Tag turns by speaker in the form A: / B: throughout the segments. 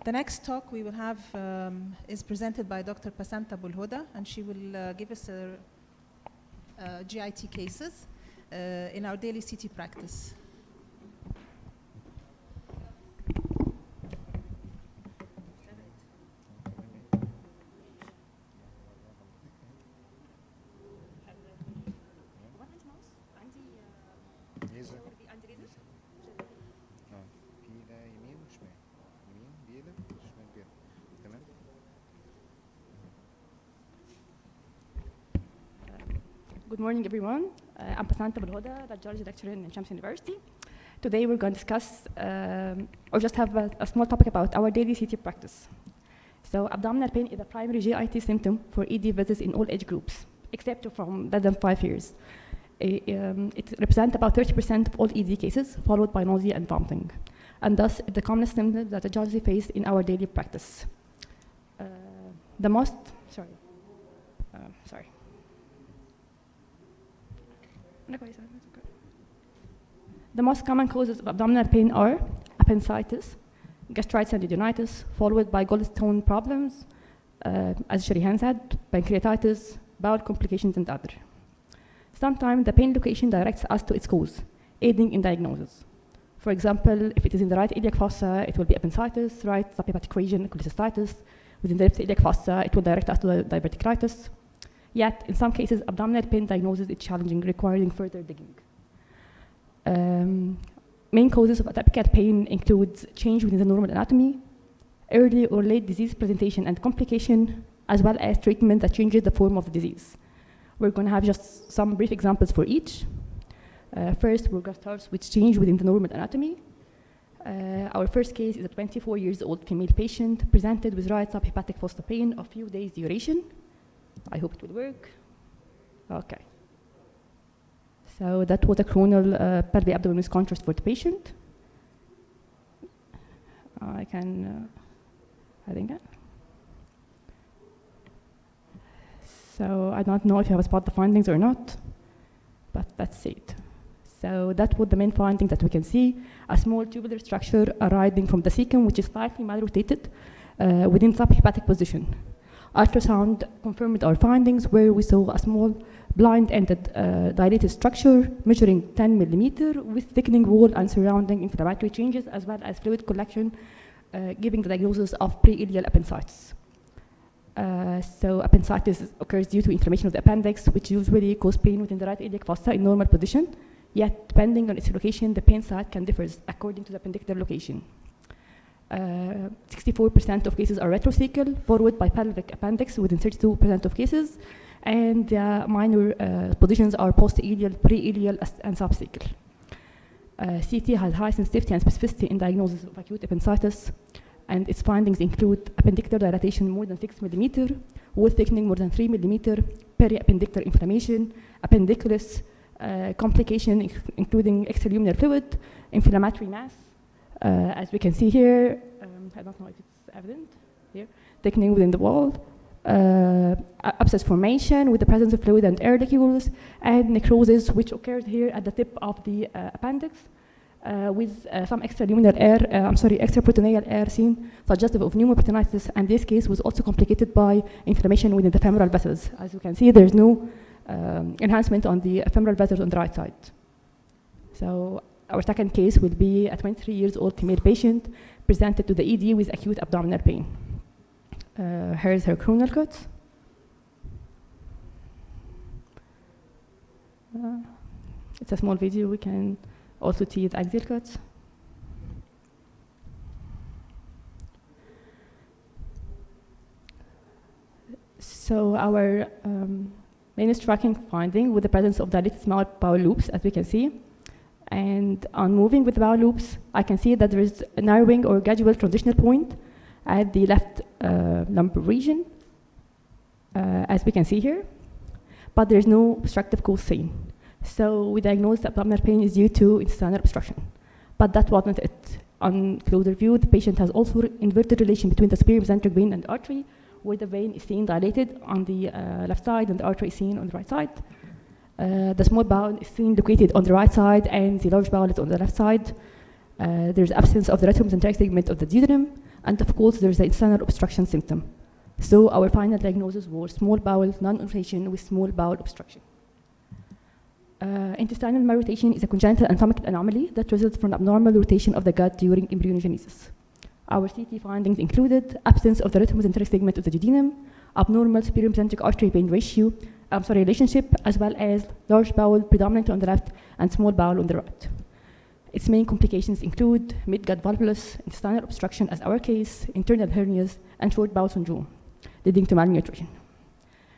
A: The next talk we will have is presented by Dr. Pasant Abo Elhoda, and she will give us GIT cases in our daily CT practice.
B: Good morning, everyone. I'm Pasant Abo Elhoda, radiology lecturer in Shams University. Today we're going to discuss, or just have a small topic about our daily CT practice. So abdominal pain is a primary GIT symptom for ED visits in all age groups, except from less than 5 years. It represents about 30% of all ED cases, followed by nausea and vomiting. And thus, the commonest symptom that radiology face in our daily practice. The most common causes of abdominal pain are appendicitis, gastritis and duodenitis, followed by gallstone problems, as Sharihan said, pancreatitis, bowel complications, and other. Sometimes the pain location directs us to its cause, aiding in diagnosis. For example, if it is in the right iliac fossa, it will be appendicitis, right subhepatic region, cholecystitis. Within the left iliac fossa, it will direct us to diverticulitis. Yet, in some cases, abdominal pain diagnosis is challenging, requiring further digging. Main causes of atypical pain include change within the normal anatomy, early or late disease presentation and complication, as well as treatment that changes the form of the disease. We're going to have just some brief examples for each. First, we're going to start with change within the normal anatomy. Our first case is a 24-year-old female patient presented with right subhepatic fossa pain of few days duration. I hope it will work. Okay. So that was a coronal pelvic abdominis contrast for the patient. I think that. So I don't know if you have spotted the findings or not, but that's it. So that was the main finding that we can see, a small tubular structure arising from the cecum, which is slightly malrotated within subhepatic position. Ultrasound confirmed our findings where we saw a small blind-ended dilated structure measuring 10 millimeter with thickening wall and surrounding inflammatory changes as well as fluid collection, giving the diagnosis of pre-ileal appendicitis. So appendicitis occurs due to inflammation of the appendix, which usually causes pain within the right iliac fossa in normal position, yet depending on its location, the pain site can differ according to the appendicular location. 64% of cases are retrocecal, followed by pelvic appendix within 32% of cases, and minor positions are post-ileal, pre-ileal, and subcecal. CT has high sensitivity and specificity in diagnosis of acute appendicitis, and its findings include appendicular dilatation more than 6 millimeter, wall thickening more than 3 millimeter, periappendicular inflammation, appendiculus, complication including extraluminal fluid, inflammatory mass, as we can see here. I don't know if it's evident here, thickening within the wall, abscess formation with the presence of fluid and air molecules, and necrosis, which occurs here at the tip of the appendix, with some extraperitoneal air seen, suggestive of pneumoperitonitis, and this case was also complicated by inflammation within the femoral vessels. As you can see, there's no enhancement on the femoral vessels on the right side. So our second case will be a 23-year-old female patient presented to the ED with acute abdominal pain. Here's her coronal cuts. It's a small video. We can also see the axial cuts. So our main striking finding with the presence of dilated small bowel loops, as we can see. And on moving with the bowel loops, I can see that there is a narrowing or gradual transitional point at the left lumbar region, as we can see here, but there is no obstructive cause seen. So we diagnosed abdominal pain is due to intestinal obstruction, but that wasn't it. On closer view, the patient has also inverted relation between the superior mesenteric vein and the artery, where the vein is seen dilated on the left side and the artery is seen on the right side. The small bowel is seen located on the right side and the large bowel is on the left side. There's absence of the retromesenteric segment of the duodenum, And of course, there's the intestinal obstruction symptom. So our final diagnosis was small bowel non-rotation with small bowel obstruction. Intestinal malrotation is a congenital anatomical anomaly that results from abnormal rotation of the gut during embryogenesis. Our CT findings included absence of the retromesenteric segment of the duodenum, abnormal superior mesenteric artery-vein relationship, as well as large bowel predominantly on the left and small bowel on the right. Its main complications include mid-gut volvulus, intestinal obstruction as our case, internal hernias, and short bowel syndrome, leading to malnutrition.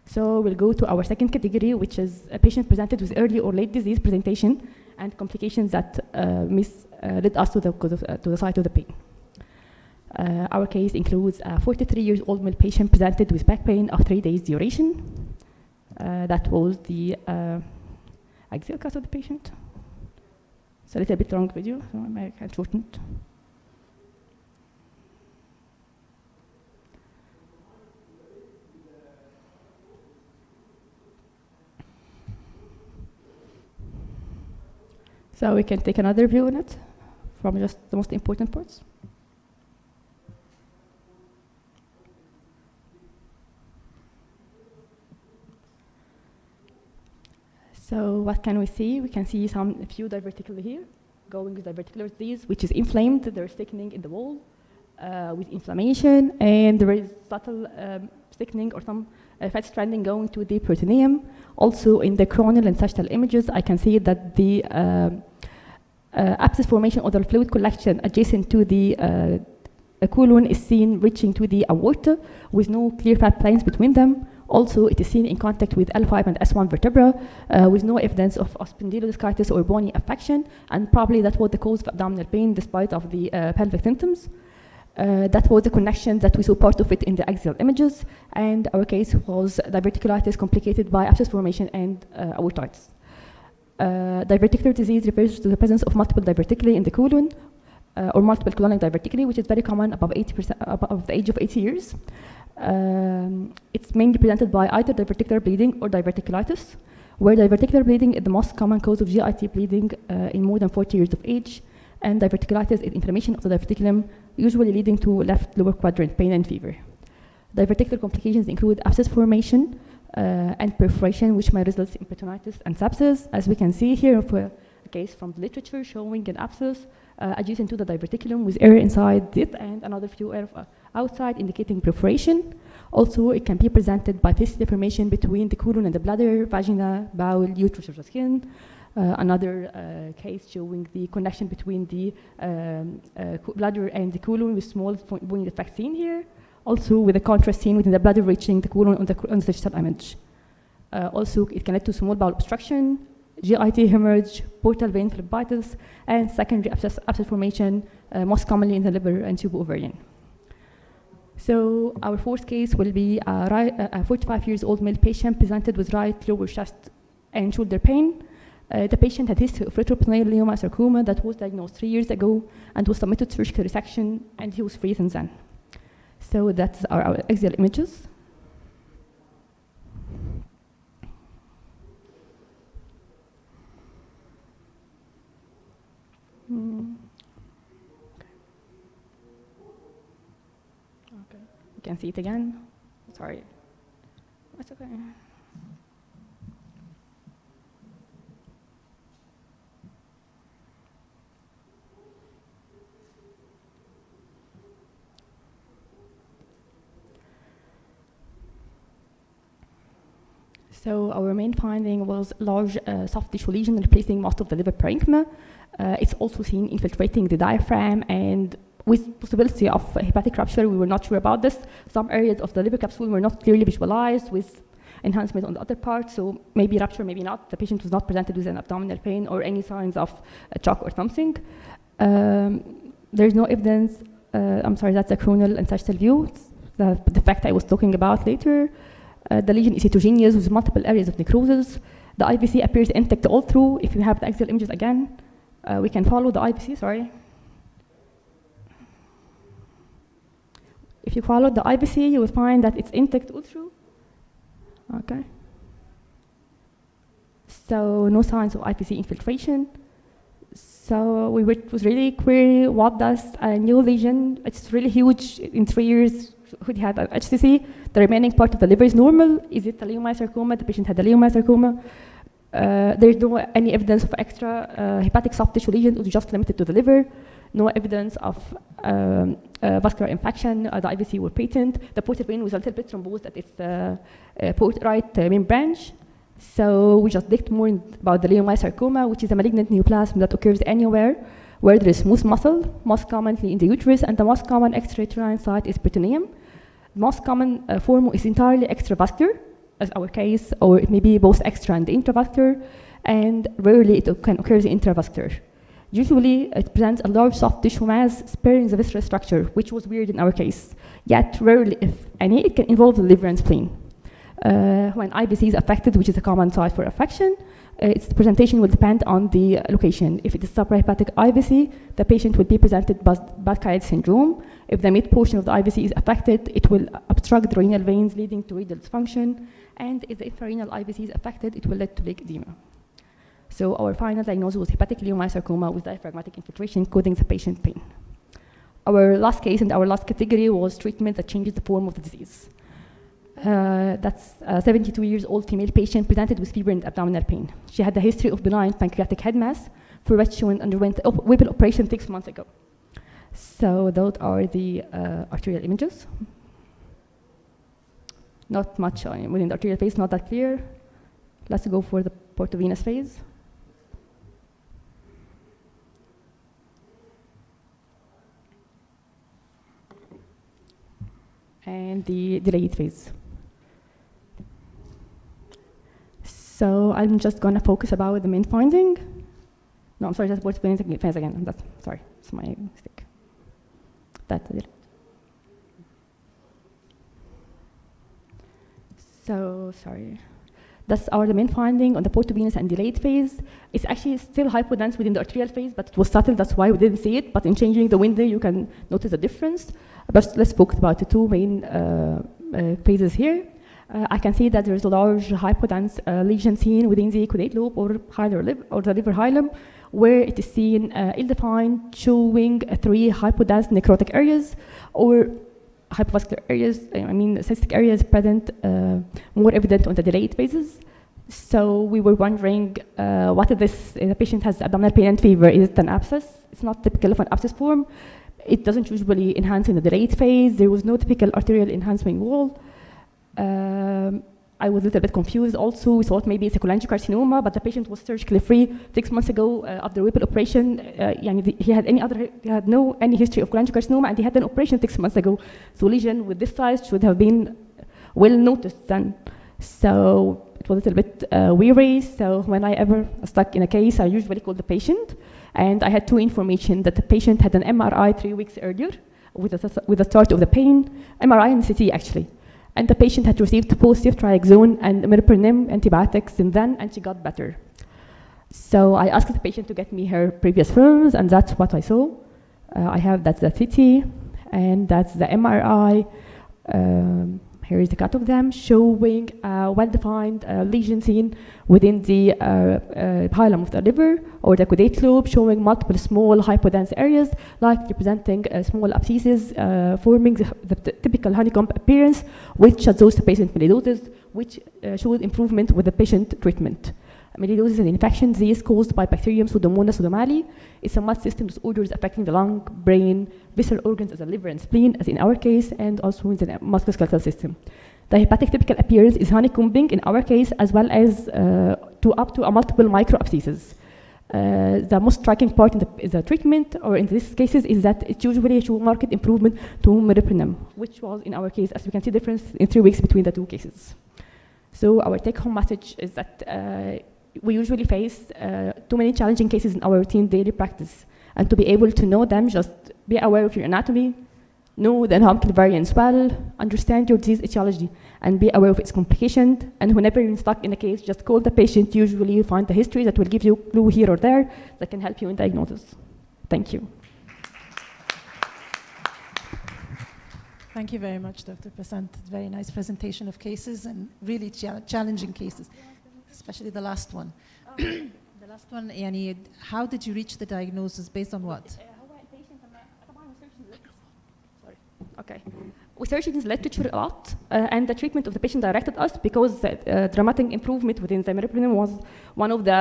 B: So we'll go to our second category, which is a patient presented with early or late disease presentation and complications that led us to the site of the pain. Our case includes a 43-year-old male patient presented with back pain of 3 days duration. That was the axial cast of the patient. It's a little bit long video, so I can shorten it. So we can take another view on it from just the most important parts. So what can we see? We can see a few diverticular here, going with diverticular disease, which is inflamed. There's thickening in the wall with inflammation, and there is subtle thickening or some fat stranding going to the peritoneum. Also in the coronal and sagittal images, I can see that the abscess formation or the fluid collection adjacent to the colon is seen reaching to the aorta with no clear fat planes between them. Also, it is seen in contact with L5 and S1 vertebra with no evidence of spondylodiscitis or bony affection, and probably that was the cause of abdominal pain despite of the pelvic symptoms. That was the connection that we saw part of it in the axial images, and our case was diverticulitis complicated by abscess formation and aortitis. Diverticular disease refers to the presence of multiple diverticulae in the colon or multiple colonic diverticulae, which is very common above the age of 80 years. It's mainly presented by either diverticular bleeding or diverticulitis, where diverticular bleeding is the most common cause of GIT bleeding in more than 40 years of age, and diverticulitis is inflammation of the diverticulum, usually leading to left lower quadrant pain and fever. Diverticular complications include abscess formation and perforation, which may result in peritonitis and sepsis, as we can see here of a case from the literature showing an abscess adjacent to the diverticulum with air inside it and another few air outside, indicating perforation. Also, it can be presented by tissue deformation between the colon and the bladder, vagina, bowel, uterus, or the skin. Another case showing the connection between the bladder and the colon with small bony defects seen here. Also, with a contrast seen within the bladder reaching the colon on the digital image. Also, it can lead to small bowel obstruction, GIT hemorrhage, portal vein phlebitis, and secondary abscess formation, most commonly in the liver and tubo-ovarian. So our fourth case will be a 45-year-old male patient presented with right lower chest and shoulder pain. The patient had history of retroperitoneal leiomyosarcoma that was diagnosed 3 years ago and was submitted to surgical resection, and he was free since then. So that's our axial images. Okay. You can see it again. Sorry. That's okay. So our main finding was large soft tissue lesion replacing most of the liver parenchyma. It's also seen infiltrating the diaphragm, and with possibility of hepatic rupture, we were not sure about this. Some areas of the liver capsule were not clearly visualized with enhancement on the other part, so maybe rupture, maybe not. The patient was not presented with an abdominal pain or any signs of shock or something. There's no evidence, I'm sorry, that's a coronal and sagittal view. It's the fact I was talking about later. The lesion is heterogeneous with multiple areas of necrosis. The IVC appears intact all through. If you have the axial images again, we can follow the IVC, sorry. If you follow the IVC, you will find that it's intact all through. Okay. So no signs of IVC infiltration. So it was really query, what does a new lesion, it's really huge in 3 years, who had an HCC, the remaining part of the liver is normal, is it a leiomyosarcoma, the patient had a leiomyosarcoma, there's no any evidence of extra hepatic soft tissue lesion, it was just limited to the liver, no evidence of vascular infection, the IVC were patent, the portal vein was a little bit thrombosed at its right main branch. So we just digged more about the leiomyosarcoma, which is a malignant neoplasm that occurs anywhere where there is smooth muscle, most commonly in the uterus, and the most common extrauterine site is peritoneum. The most common form is entirely extravascular, as our case, or it may be both extra and intravascular, and rarely it can occur intravascular. Usually, it presents a large soft tissue mass sparing the visceral structure, which was weird in our case. Yet, rarely, if any, it can involve the liver and spleen. When IVC is affected, which is a common site for affection, its presentation will depend on the location. If it is suprahepatic IVC, the patient will be presented by Bad-Chiari syndrome. If the mid portion of the IVC is affected, it will obstruct the renal veins, leading to renal dysfunction. And if the infrarenal IVC is affected, it will lead to leg edema. So our final diagnosis was hepatic leiomyosarcoma with diaphragmatic infiltration, causing the patient pain. Our last case and our last category was treatment that changes the form of the disease. That's a 72 years old female patient presented with fever and abdominal pain. She had a history of benign pancreatic head mass, for which she underwent a Whipple operation 6 months ago. So those are the arterial images. Not much within the arterial phase, not that clear. Let's go for the portovenous phase. And the delayed phase. So I'm just going to focus about the main finding. No, I'm sorry, that's portovenous phase again. Sorry, it's my mistake. That's it. So, sorry. That's the main finding on the portovenous and delayed phase. It's actually still hypodense within the arterial phase, but it was subtle, that's why we didn't see it. But in changing the window, you can notice a difference. But let's focus about the two main phases here. I can see that there's a large hypodense lesion seen within the caudate lobe or the liver hilum, where it is seen ill-defined, showing 3 hypodense necrotic areas or hypovascular areas. Cystic areas present, more evident on the delayed phases. So we were wondering what is this? The patient has abdominal pain and fever. Is it an abscess? It's not typical of an abscess form. It doesn't usually enhance in the delayed phase. There was no typical arterial enhancement wall. I was a little bit confused also. We thought maybe it's a cholangiocarcinoma, but the patient was surgically free 6 months ago after Whipple operation. He had no any history of cholangiocarcinoma, and he had an operation 6 months ago. So lesion with this size should have been well noticed then. So it was a little bit weary. So when I ever stuck in a case, I usually call the patient, and I had 2 information that the patient had an MRI 3 weeks earlier with the start of the pain, MRI and CT actually. And the patient had received ceftriaxone and meropenem antibiotics since then, and she got better. So I asked the patient to get me her previous films, and that's what I saw. That's the CT, and that's the MRI. Here is the cut of them, showing a well-defined lesion seen within the hilum of the liver or the caudate lobe, showing multiple small hypodense areas, like representing small abscesses, forming the typical honeycomb appearance, which shows the patient melioidosis, which showed improvement with the patient treatment. Melioidosis is an infection disease caused by bacterium Pseudomonas pseudomallei. It's a multi-system disorder affecting the lung, brain, visceral organs as the liver and spleen, as in our case, and also in the musculoskeletal system. The hepatic typical appearance is honeycombing in our case, as well as up to multiple microabscesses. The most striking part in the treatment, or in these cases, is that it usually shows marked improvement to meropenem, which was in our case, as you can see, difference in 3 weeks between the 2 cases. So our take-home message is that we usually face too many challenging cases in our routine daily practice. And to be able to know them, just be aware of your anatomy, know the anatomical variants well, understand your disease etiology, and be aware of its complication. And whenever you're stuck in a case, just call the patient. Usually you find the history that will give you a clue here or there that can help you in diagnosis. Thank you.
A: Thank you very much, Dr. Pasant. Very nice presentation of cases and really challenging cases, especially the last one.
B: The
A: last one, يعني how did you reach the diagnosis based on what?
B: Okay. We searched in the literature a lot, and the treatment of the patient directed us because dramatic improvement within thimerosal was one of the,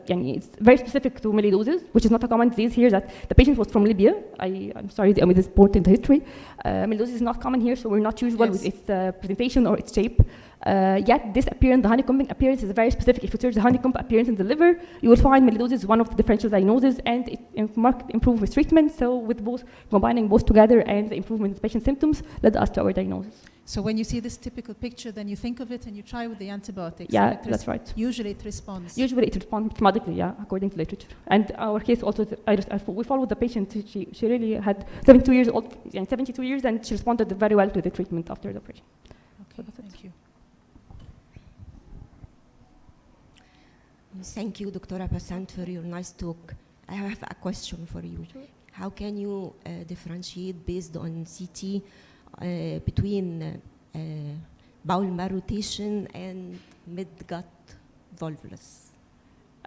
B: it's very specific to melioidosis, which is not a common disease here, that the patient was from Libya. I'm sorry, I made this point in the history. Melioidosis is not common here, so we're not usual with its presentation or its shape. Yet this appearance, the honeycombing appearance, is very specific. If you search the honeycomb appearance in the liver, you will find melioidosis is one of the differential diagnoses, and it marked improved with treatment. So with both, combining both together and the improvement in patient symptoms led us to our diagnosis.
A: So when you see this typical picture, then you think of it and you try with the antibiotics.
B: Yeah, that's right.
A: Usually it responds.
B: Usually it responds automatically, yeah, according to literature. And our case also, we followed the patient. She really had 72 years old, 72 years, and she responded very well to the treatment after the operation.
A: Okay, so thank you.
C: Thank you, Dr. Pasant, for your nice talk. I have a question for you.
B: Sure.
C: How can you differentiate based on CT between bowel malrotation and mid-gut volvulus?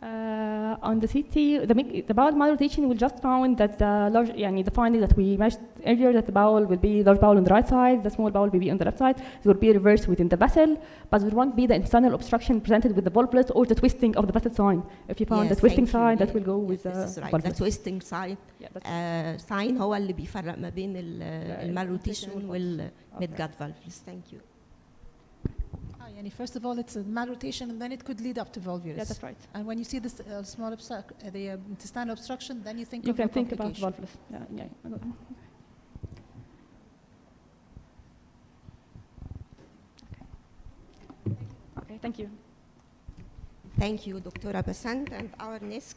B: On the CT, the bowel malrotation will just found that the finding that we mentioned earlier, that the bowel will be large bowel on the right side, the small bowel will be on the left side. It will be reversed within the vessel, but it won't be the internal obstruction presented with the volvulus or the twisting of the vessel sign. If you found the twisting sign, that will go with the
C: volvulus. The twisting sign sign هو اللي بيفرق ما بين malrotation والmid-gut volvulus. Thank you.
A: First of all, it's a malrotation, and then it could lead up to volvulus.
B: Yeah, that's right.
A: And when you see this small the intestinal obstruction, then you think
B: you
A: of
B: can think about volvulus. Yeah. Okay, thank you.
C: Thank you, Dr. Pasant, and our next